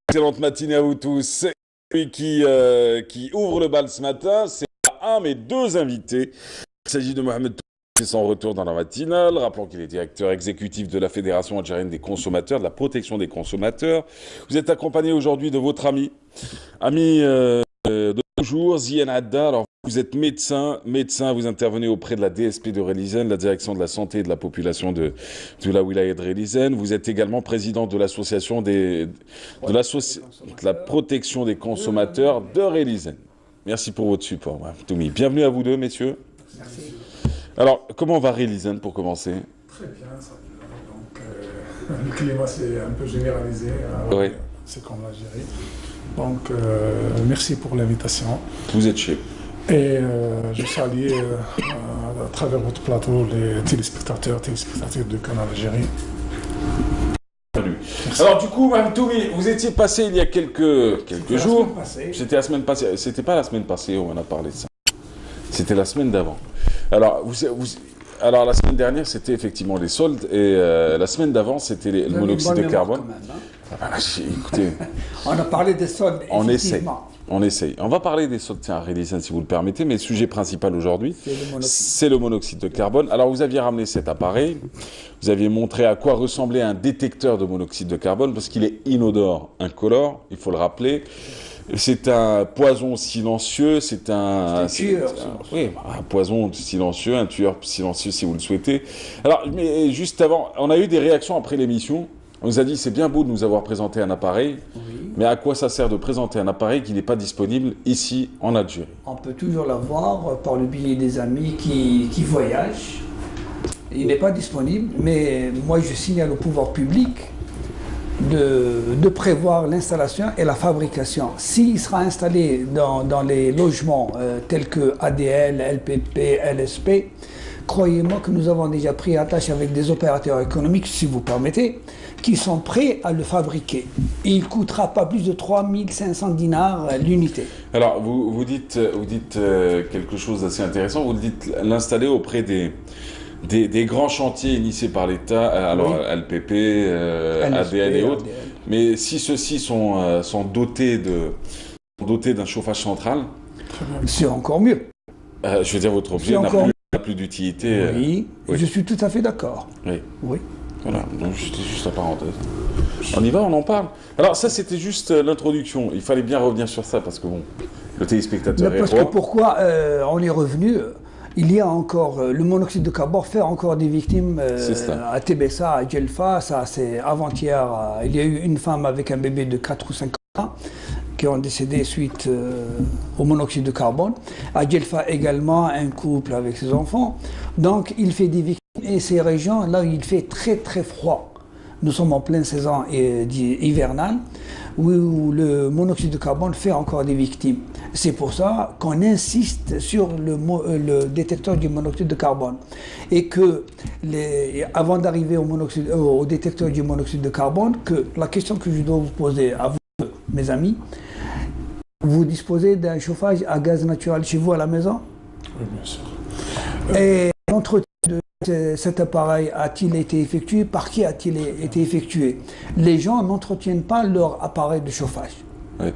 Excellente matinée à vous tous. C'est lui qui ouvre le bal ce matin. C'est pas un, mais deux invités. Il s'agit de Mohamed Toubi, qui est son retour dans la matinale. Rappelons qu'il est directeur exécutif de la Fédération algérienne des consommateurs, de la protection des consommateurs. Vous êtes accompagné aujourd'hui de votre ami de toujours, Zian Adda. Alors, vous êtes médecin, vous intervenez auprès de la DSP de Relizane, la direction de la santé et de la population de la wilaya de Relizane. Vous êtes également président de l'association de la protection des consommateurs de Relizane. Merci pour votre support, Toumi. Bienvenue à vous deux, messieurs. Merci. Alors, comment va Relizane pour commencer? Très bien, ça. Donc, le climat c'est un peu généralisé. Oui. C'est comme l'Algérie. Donc, merci pour l'invitation. Vous êtes chez. Et je salue à travers votre plateau les téléspectateurs de Canal Algérie. Salut. Alors du coup, Mme Toumi, vous étiez passé il y a quelques jours. C'était la semaine passée. C'était pas la semaine passée où on a parlé de ça. C'était la semaine d'avant. Alors, alors la semaine dernière, c'était effectivement les soldes et la semaine d'avant, c'était le monoxyde de carbone. Écoutez, on a parlé des soldes, effectivement. On essaye. On va parler des soldes à Relizane, si vous le permettez, mais le sujet principal aujourd'hui, c'est le monoxyde de carbone. Alors, vous aviez ramené cet appareil, vous aviez montré à quoi ressemblait un détecteur de monoxyde de carbone, parce qu'il est inodore, incolore, il faut le rappeler. C'est un poison silencieux, c'est un tueur. Oui, un poison silencieux, un tueur silencieux si vous le souhaitez. Alors, mais juste avant, on a eu des réactions après l'émission. On nous a dit, c'est bien beau de nous avoir présenté un appareil, oui, mais à quoi ça sert de présenter un appareil qui n'est pas disponible ici en Algérie? On peut toujours l'avoir par le biais des amis qui voyagent. Il n'est pas disponible, mais moi je signale au pouvoir public de prévoir l'installation et la fabrication. S'il sera installé dans les logements tels que ADL, LPP, LSP, croyez-moi que nous avons déjà pris attache avec des opérateurs économiques, si vous permettez, qui sont prêts à le fabriquer. Et il ne coûtera pas plus de 3500 dinars l'unité. Alors, vous dites quelque chose d'assez intéressant. Vous dites l'installer auprès des grands chantiers initiés par l'État, alors oui, LPP, ADL et autres. Mais si ceux-ci sont dotés d'un chauffage central, c'est encore mieux. Je veux dire, votre objet n'a plus d'utilité. Oui, je suis tout à fait d'accord. Oui. Oui. Voilà, donc c'était juste la parenthèse. On y va, on en parle. Alors ça, c'était juste l'introduction. Il fallait bien revenir sur ça parce que bon, le téléspectateur est roi. Pourquoi on est revenu? Il y a encore le monoxyde de carbone fait encore des victimes à Tébessa, à Djelfa. Ça, c'est avant-hier. Il y a eu une femme avec un bébé de 4 ou 5 ans qui ont décédé suite au monoxyde de carbone. À Djelfa également, un couple avec ses enfants. Donc, il fait des victimes. Et ces régions, là, il fait très très froid. Nous sommes en pleine saison hivernale, où le monoxyde de carbone fait encore des victimes. C'est pour ça qu'on insiste sur le détecteur du monoxyde de carbone. Et que, avant d'arriver au détecteur du monoxyde de carbone, que la question que je dois vous poser à vous, mes amis, vous disposez d'un chauffage à gaz naturel chez vous à la maison? Oui, bien sûr. Et l'entretien de cet appareil a-t-il été effectué? Par qui a-t-il été effectué? Les gens n'entretiennent pas leur appareil de chauffage. Oui.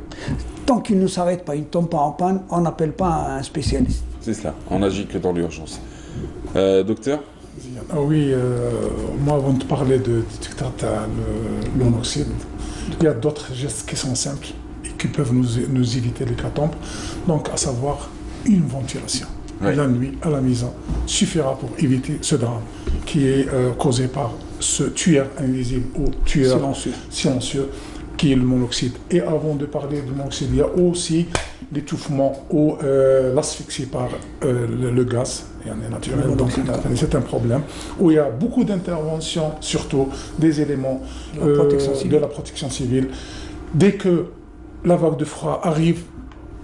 Tant qu'ils ne s'arrêtent pas, ils ne tombent pas en panne, on n'appelle pas un spécialiste. C'est cela, on n'agit que dans l'urgence. Docteur? Oui, moi avant de parler de détecteur le monoxyde, il y a d'autres gestes qui sont simples et qui peuvent nous éviter l'hécatombe, donc à savoir une ventilation. Oui. La nuit, à la maison, suffira pour éviter ce drame qui est causé par ce tueur invisible ou tueur silencieux qui est le monoxyde. Et avant de parler du monoxyde, il y a aussi l'étouffement ou l'asphyxie par le gaz, il y en a naturel, donc c'est un problème, où il y a beaucoup d'interventions, surtout des éléments de la protection civile. Dès que la vague de froid arrive,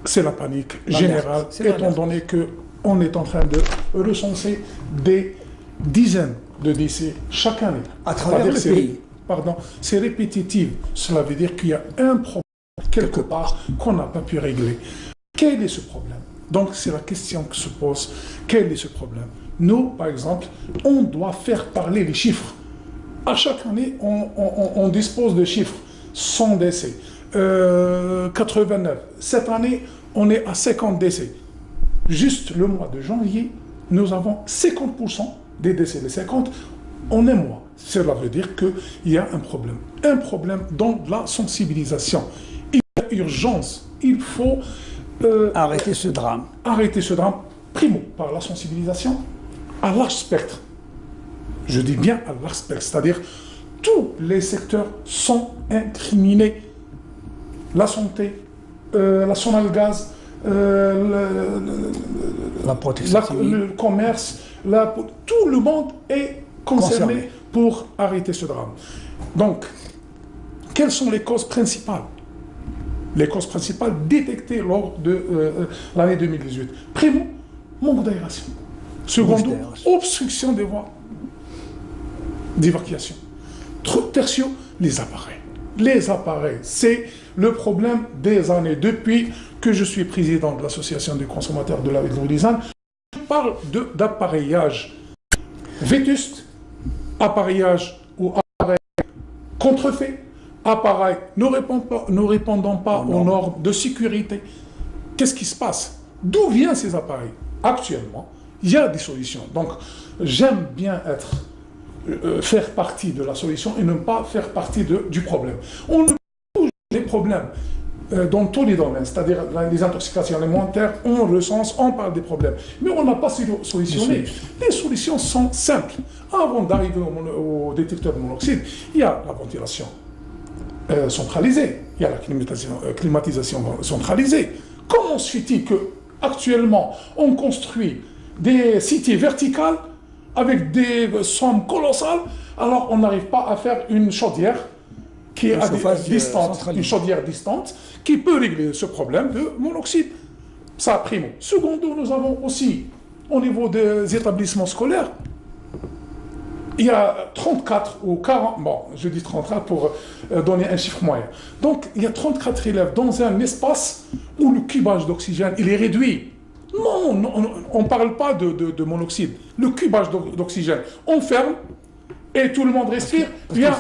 c'est la panique générale, étant donné que on est en train de recenser des dizaines de décès chaque année. À travers le pays. Pardon, c'est répétitif. Cela veut dire qu'il y a un problème quelque part qu'on n'a pas pu régler. Quel est ce problème? Donc c'est la question qui se pose. Quel est ce problème? Nous, par exemple, on doit faire parler les chiffres. À chaque année, on dispose de chiffres. 100 décès. 89. Cette année, on est à 50 décès. Juste le mois de janvier, nous avons 50% des décès. Les 50 en un mois. Cela veut dire qu'il y a un problème. Un problème dans la sensibilisation. Il y a urgence. Il faut arrêter ce drame. Arrêter ce drame, primo, par la sensibilisation à large spectre. Je dis bien à large spectre, c'est-à-dire tous les secteurs sont incriminés. La santé, la sonal gaz, la protection civile, le commerce, tout le monde est concerné pour arrêter ce drame. Donc, quelles sont les causes principales? Les causes principales détectées lors de l'année 2018. Primo, manque d'aération. Secondo, obstruction des voies d'évacuation. Tertio, les appareils. Les appareils, c'est le problème des années. Depuis que je suis président de l'association des consommateurs de la ville de Lausanne, je parle d'appareillage vétuste, appareillage ou appareil contrefait, appareil ne répondant pas aux normes de sécurité. Qu'est-ce qui se passe? D'où viennent ces appareils? Actuellement, il y a des solutions. Donc, j'aime bien faire partie de la solution et ne pas faire partie du problème. On touche les problèmes dans tous les domaines, c'est-à-dire les intoxications alimentaires, on recense, on parle des problèmes. Mais on n'a pas solutionné. Les solutions sont simples. Avant d'arriver au détecteur de monoxyde, il y a la ventilation centralisée, il y a la climatisation centralisée. Comment se fait-il qu'actuellement, on construit des cités verticales avec des sommes colossales, alors on n'arrive pas à faire une chaudière qui est une chaudière distante, qui peut régler ce problème de monoxyde. Ça, primo. Secondo, nous avons aussi, au niveau des établissements scolaires, il y a 34 ou 40, bon, je dis 34 pour donner un chiffre moyen. Donc, il y a 34 élèves dans un espace où le cubage d'oxygène, il est réduit. Non, on ne parle pas de monoxyde. Le cubage d'oxygène, on ferme et tout le monde respire. Il y a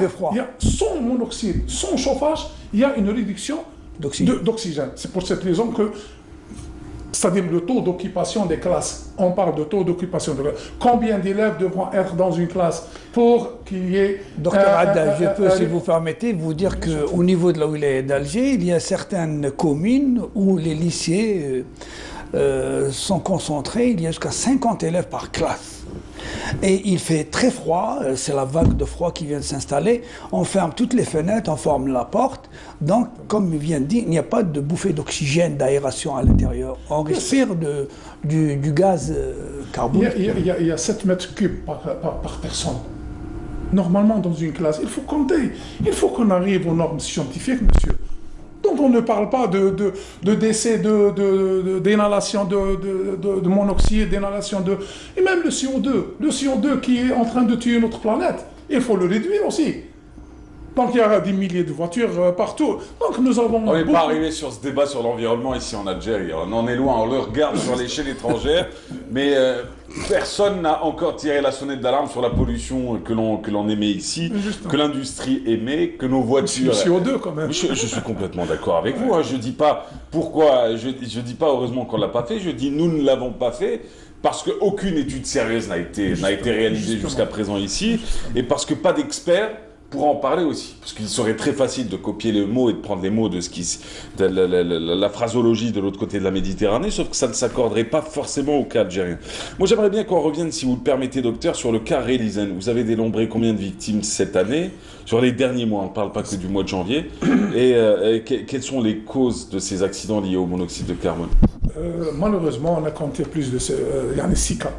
sans monoxyde, sans chauffage, il y a une réduction d'oxygène. C'est pour cette raison que, c'est-à-dire le taux d'occupation des classes, on parle de taux d'occupation de classes. Combien d'élèves devront être dans une classe pour qu'il y ait... Docteur Adda, je peux, si vous permettez, vous dire qu'au niveau de la wilaya d'Alger, il y a certaines communes où les lycées sont concentrés, il y a jusqu'à 50 élèves par classe. Et il fait très froid, c'est la vague de froid qui vient de s'installer, on ferme toutes les fenêtres, on ferme la porte, donc comme il vient de dire, il n'y a pas de bouffée d'oxygène, d'aération à l'intérieur, on respire du gaz carbonique. Il y a 7 mètres cubes par personne. Normalement, dans une classe, il faut compter, il faut qu'on arrive aux normes scientifiques, monsieur. Donc on ne parle pas de décès, d'inhalation de monoxyde, d'inhalation de... Et même le CO2 qui est en train de tuer notre planète, il faut le réduire aussi. Donc il y a des milliers de voitures partout. Donc nous avons... On n'est pas arrivé sur ce débat sur l'environnement ici en Algérie. On en est loin, on le regarde sur l'échelle étrangère, mais personne n'a encore tiré la sonnette d'alarme sur la pollution que l'on émet ici, que l'industrie émet, que nos voitures... Le CO2 quand même. Je suis complètement d'accord avec vous. Hein. Je ne dis pas pourquoi, je dis pas heureusement qu'on ne l'a pas fait, je dis nous ne l'avons pas fait. Parce qu'aucune étude sérieuse n'a été réalisée jusqu'à présent ici, et parce que pas d'experts pour en parler aussi, parce qu'il serait très facile de copier les mots et de prendre les mots de la phraseologie de l'autre côté de la Méditerranée, sauf que ça ne s'accorderait pas forcément au cas algérien. Moi, j'aimerais bien qu'on revienne, si vous le permettez, docteur, sur le cas Relizane. Vous avez dénombré combien de victimes cette année, sur les derniers mois, on ne parle pas que du mois de janvier, et quelles sont les causes de ces accidents liés au monoxyde de carbone? Malheureusement, on a compté plus de 6 cas.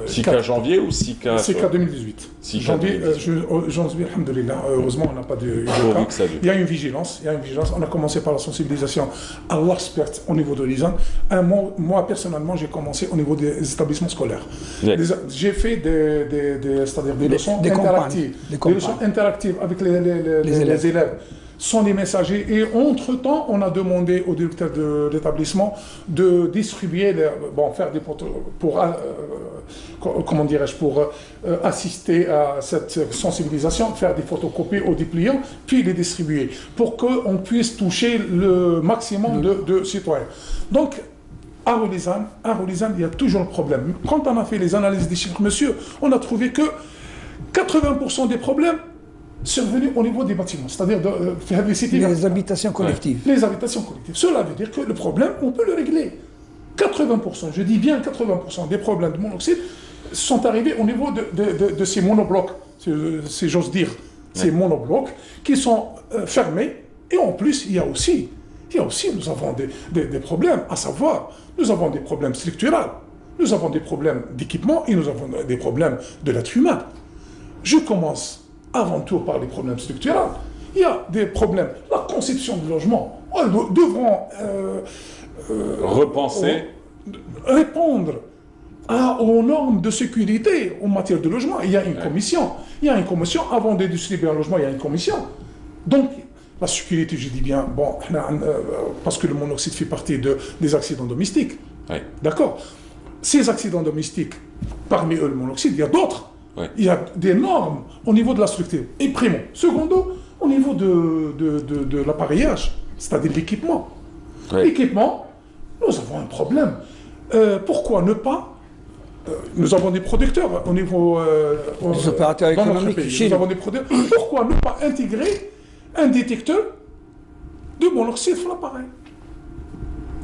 6 cas janvier ou 6 cas... 6 cas 2018. Janvier, alhamdoulilah, heureusement, on n'a pas de cas. Il y a une vigilance. On a commencé par la sensibilisation à l'expert au niveau de l'ISAN. Moi, personnellement, j'ai commencé au niveau des établissements scolaires. J'ai fait c'est-à-dire des leçons interactives. Des leçons interactives avec les élèves. sont les messagers. Et entre-temps, on a demandé au directeur de l'établissement de distribuer, faire des comment dirais-je, pour assister à cette sensibilisation, faire des photocopies aux dépliants, puis les distribuer, pour qu'on puisse toucher le maximum de citoyens. Donc, à Roulizane, il y a toujours le problème. Quand on a fait les analyses des chiffres, monsieur, on a trouvé que 80% des problèmes sont venus au niveau des bâtiments, c'est-à-dire de faire des cités. Les habitations collectives. Les habitations collectives. Cela veut dire que le problème, on peut le régler. 80%, je dis bien 80% des problèmes de monoxyde sont arrivés au niveau de ces monoblocs, si j'ose dire, ces monoblocs qui sont fermés. Et en plus, il y a aussi, nous avons des problèmes, à savoir, nous avons des problèmes structurels, nous avons des problèmes d'équipement et nous avons des problèmes de l'être humain. Je commence avant tout par les problèmes structurels. Il y a des problèmes. La conception du logement, nous devrons repenser, répondre aux normes de sécurité en matière de logement. Il y a une commission. Il y a une commission. Avant de distribuer un logement, il y a une commission. Donc, la sécurité, je dis bien, parce que le monoxyde fait partie des accidents domestiques. Oui. D'accord. Ces accidents domestiques, parmi eux le monoxyde, il y a d'autres. Oui. Il y a des normes au niveau de la structure. Et primo. Secondo, au niveau de l'appareillage, c'est-à-dire l'équipement. Oui. L'équipement, nous avons un problème. Pourquoi ne pas nous avons des producteurs au niveau des opérateurs dans notre économiques. pays. Nous avons des producteurs. Pourquoi ne pas intégrer un détecteur de monoxyde sur l'appareil?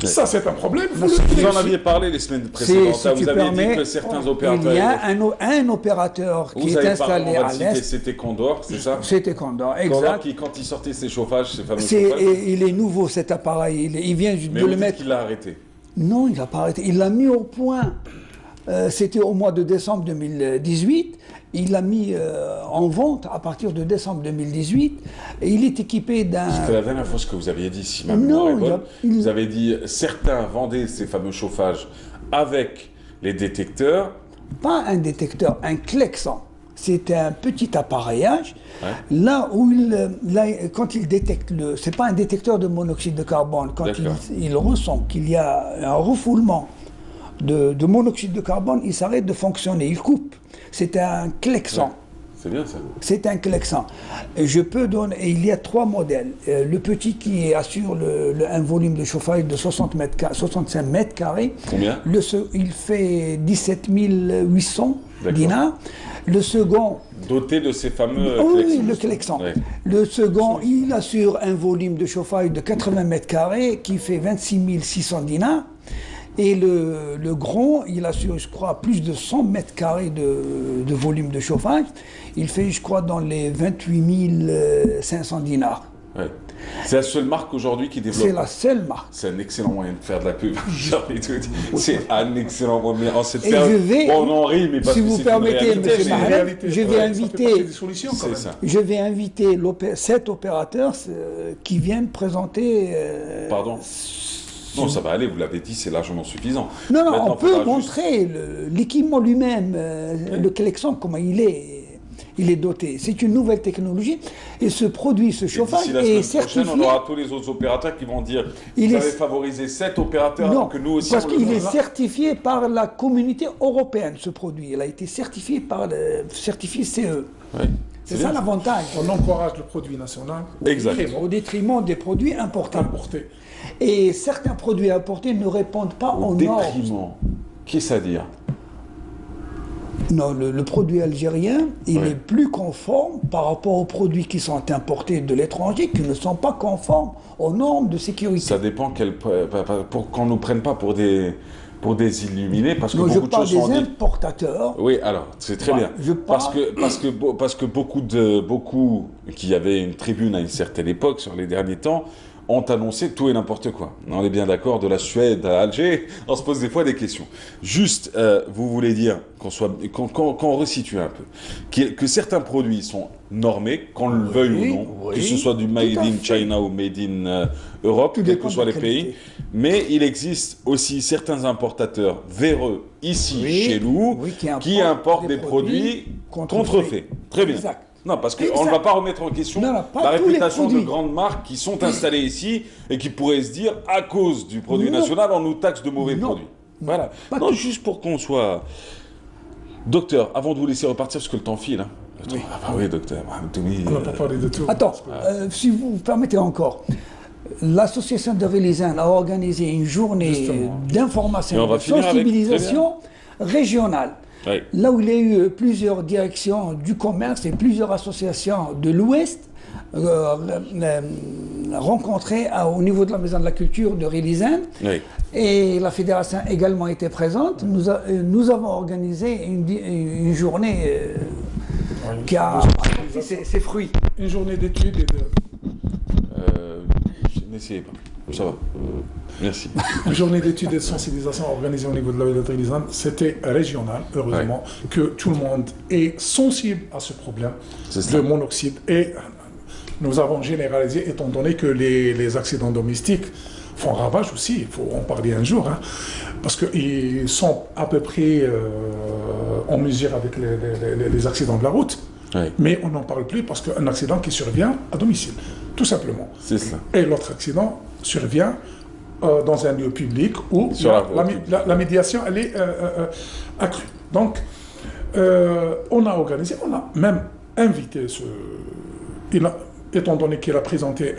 Ça, c'est un problème. Vous en aviez parlé les semaines précédentes. Si vous aviez dit que certains opérateurs... Il y a un opérateur qui est installé à l'est. C'était Condor, c'est ça? C'était Condor, exact. Condor qui, quand il sortait ses chauffages, ses fameux chauffages... Il est nouveau cet appareil, il vient de le mettre... Mais il l'a arrêté. Non, il n'a pas arrêté. Il l'a mis au point. C'était au mois de décembre 2018. Il l'a mis en vente à partir de décembre 2018. Et il est équipé d'un... C'était la dernière fois ce que vous aviez dit, si ma mémoire est bonne. Vous avez dit certains vendaient ces fameux chauffages avec les détecteurs. Pas un détecteur, un Clexan. C'était un petit appareillage. Là où quand il détecte c'est pas un détecteur de monoxyde de carbone. Quand il ressent qu'il y a un refoulement de monoxyde de carbone, il s'arrête de fonctionner, il coupe. C'est un Clexan. Ouais. C'est bien ça. C'est un Clexan. Je peux donner, et il y a 3 modèles. Le petit qui assure un volume de chauffage de 65 mètres carrés. Combien? Il fait 17 800 dinars. Le second... Doté de ces fameux oui, le Clexan. Ouais. Le second, il assure un volume de chauffage de 80 mètres carrés qui fait 26 600 dinars. Et le grand, il assure, je crois, plus de 100 mètres carrés de volume de chauffage. Il fait, je crois, dans les 28 500 dinars. Ouais. C'est la seule marque aujourd'hui qui développe. C'est la seule marque. C'est un excellent moyen de faire de la pub. C'est un excellent moyen. En cette période, on en rit, mais parce si que vous c'est permettez, une M. Mahrem, je vais inviter cet opérateur qui vient présenter. Pardon. Non, ça va aller, vous l'avez dit, c'est largement suffisant. Non, on peut montrer l'équipement lui-même, le Clexan, comment il est doté. C'est une nouvelle technologie et ce produit, ce chauffage est certifié. On aura tous les autres opérateurs qui vont dire vous avez favorisé cet opérateur, non, que nous aussi parce qu'il est certifié par la communauté européenne, ce produit. Il a été certifié par le certifié CE. Oui. C'est ça l'avantage. On encourage le produit national au détriment des produits importés. Et certains produits importés ne répondent pas aux normes. Au détriment. Qu'est-ce à dire? Non, le produit algérien, il est plus conforme par rapport aux produits qui sont importés de l'étranger, qui ne sont pas conformes aux normes de sécurité. Ça dépend pour qu'on ne nous prenne pas pour des illuminés, parce que non, beaucoup de choses sont dites. Je parle des importateurs. Oui, alors, c'est très bien. Parce que beaucoup qui avaient une tribune à une certaine époque, sur les derniers temps, ont annoncé tout et n'importe quoi. On est bien d'accord, de la Suède à Alger, on se pose des fois des questions. Juste, vous voulez dire qu'on resitue un peu, que certains produits sont normés, qu'on le veuille ou non, que ce soit du Made in China ou Made in Europe, quels que soient les pays, mais il existe aussi certains importateurs véreux ici chez nous qui importent des produits contrefaits. Très bien. Exact. Non, parce qu'on ne va pas remettre en question la réputation de grandes marques qui sont installées ici et qui pourraient se dire, à cause du produit national, on nous taxe de mauvais produits. Voilà. Non, juste pour qu'on soit... Docteur, avant de vous laisser repartir, parce que le temps file. Hein. Oui. Ah bah oui, docteur. On n'a pas parlé de tout. Attends, si vous permettez encore, l'association de Relizane a organisé une journée d'information, de sensibilisation régionale. Oui. Là où il y a eu plusieurs directions du commerce et plusieurs associations de l'Ouest rencontrées au niveau de la Maison de la Culture de Relizane. Oui. Et la fédération également était présente. Nous avons organisé une journée qui a ses fruits. Une journée d'études et de... N'essayez pas. Ça va. Merci. Une journée d'études et de sensibilisation organisée au niveau de la ville de Relizane, c'était régional, heureusement, que tout le monde est sensible à ce problème de monoxyde. Et nous avons généralisé, étant donné que les accidents domestiques font ravage aussi, il faut en parler un jour, hein, parce qu'ils sont à peu près en mesure avec les accidents de la route. Oui. Mais on n'en parle plus parce qu'un accident qui survient à domicile, tout simplement. C'est cela. Et l'autre accident survient dans un lieu public où la médiation elle est accrue. Donc, on a organisé, on a même invité étant donné qu'il a présenté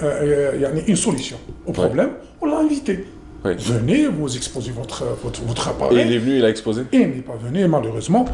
une solution au problème, on l'a invité. Oui. Venez, vous exposez votre appareil. Et il est venu, il a exposé? Il n'est pas venu, malheureusement.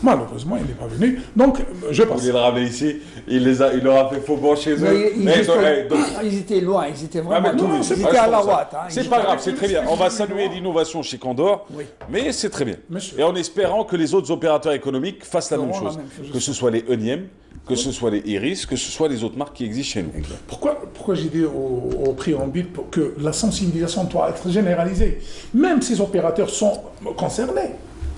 Malheureusement, il n'est pas venu. Donc, je pense. Vous voulez le ramener ici, il leur a fait faux bon chez eux. Ils étaient loin, ils étaient vraiment loin. Ils étaient à la Ouate. Hein, c'est pas grave, c'est très bien. On va saluer l'innovation chez Candor, mais c'est très bien. Monsieur. Et en espérant que les autres opérateurs économiques fassent la même chose. Que ce soit les Euniem, que ce soit les Iris, que ce soit les autres marques qui existent chez nous. Pourquoi j'ai dit au préambule que la sensibilisation doit être généralisée? Même ces opérateurs sont concernés.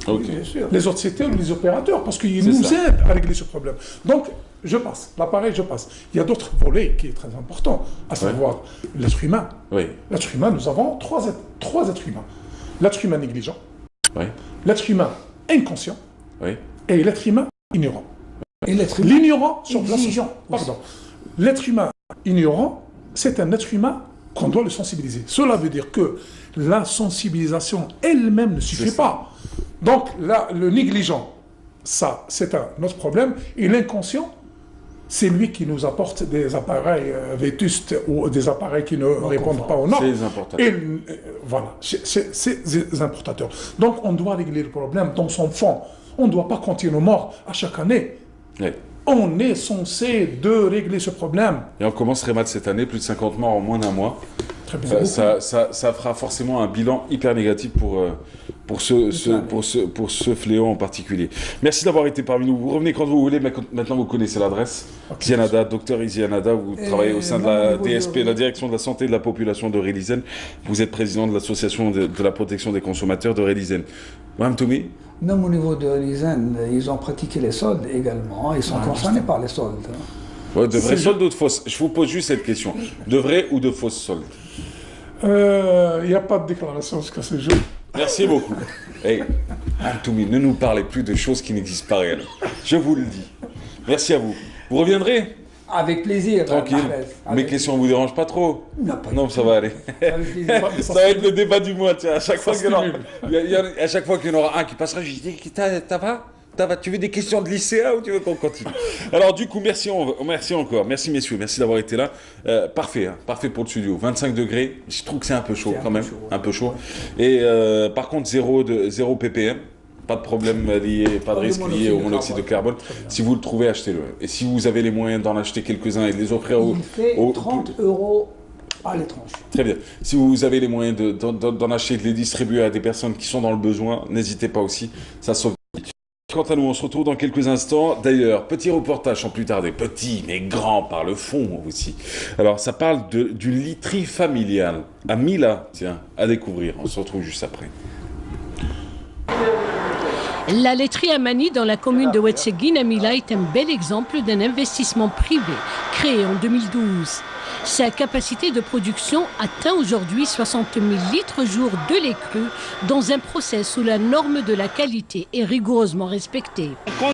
Okay. Les autres secteurs, les opérateurs, parce qu'ils nous aident à régler ce problème. Donc, je passe. L'appareil, je passe. Il y a d'autres volets qui est très important, à savoir l'être humain. Oui. L'être humain, nous avons trois êtres humains. L'être humain négligent, l'être humain inconscient et l'être humain ignorant. Et l'ignorant sur l'être humain ignorant, c'est un être humain qu'on doit le sensibiliser. Cela veut dire que la sensibilisation elle-même ne suffit pas. Donc là, le négligent, ça, c'est un autre problème. Et l'inconscient, c'est lui qui nous apporte des appareils vétustes ou des appareils qui ne répondent pas aux normes. C'est les importateurs. Voilà, c'est les importateurs. Donc on doit régler le problème dans son fond. On ne doit pas compter nos morts à chaque année. Oui. On est censé de régler ce problème. Et on commence très mal cette année, plus de 50 morts en moins d'un mois. Très bien. Ça fera forcément un bilan hyper négatif pour ce fléau en particulier. Merci d'avoir été parmi nous. Vous revenez quand vous voulez, mais maintenant vous connaissez l'adresse. Zianada, docteur Zianada, vous travaillez au sein de la DSP, la Direction de la Santé de la Population de Relizane. Vous êtes président de l'association de la protection des consommateurs de Relizane. Mme Toumi? Même au niveau de Relizane, ils ont pratiqué les soldes également. Ils sont concernés par les soldes. Ouais, de vrais soldes ou de fausses? Je vous pose juste cette question. De vrais ou de fausses soldes? Il n'y a pas de déclaration jusqu'à ce jour. Merci beaucoup. Hey, Toumi, ne nous parlez plus de choses qui n'existent pas réellement. Je vous le dis. Merci à vous. Vous reviendrez? Avec plaisir. Tranquille. Mes questions ne vous dérangent pas trop? Non, ça va aller. Ça va être le débat du mois. Tiens, à chaque fois qu'il y en aura un qui passera, je dis, ça va, tu veux des questions de lycéen ou tu veux qu'on continue? Alors du coup, merci encore. Merci messieurs, merci d'avoir été là. Parfait, hein, parfait pour le studio. 25 degrés, je trouve que c'est un peu chaud quand même. Un peu chaud. Et par contre, 0 ppm. Pas de problème lié, pas de risque lié au monoxyde de carbone. Si vous le trouvez, achetez-le. Et si vous avez les moyens d'en acheter quelques-uns et de les offrir Il fait 30 € à l'étranger. Très bien. Si vous avez les moyens d'en acheter et de les distribuer à des personnes qui sont dans le besoin, n'hésitez pas aussi. Ça sauve. Quant à nous, on se retrouve dans quelques instants. D'ailleurs, petit reportage sans plus tarder, petit mais grand par le fond aussi. Alors, ça parle d'une literie familiale à Mila, tiens, à découvrir. On se retrouve juste après. La laiterie Amani dans la commune de Ouetcheguine à Mila est un bel exemple d'un investissement privé créé en 2012. Sa capacité de production atteint aujourd'hui 60 000 litres jour de lait cru dans un process où la norme de la qualité est rigoureusement respectée.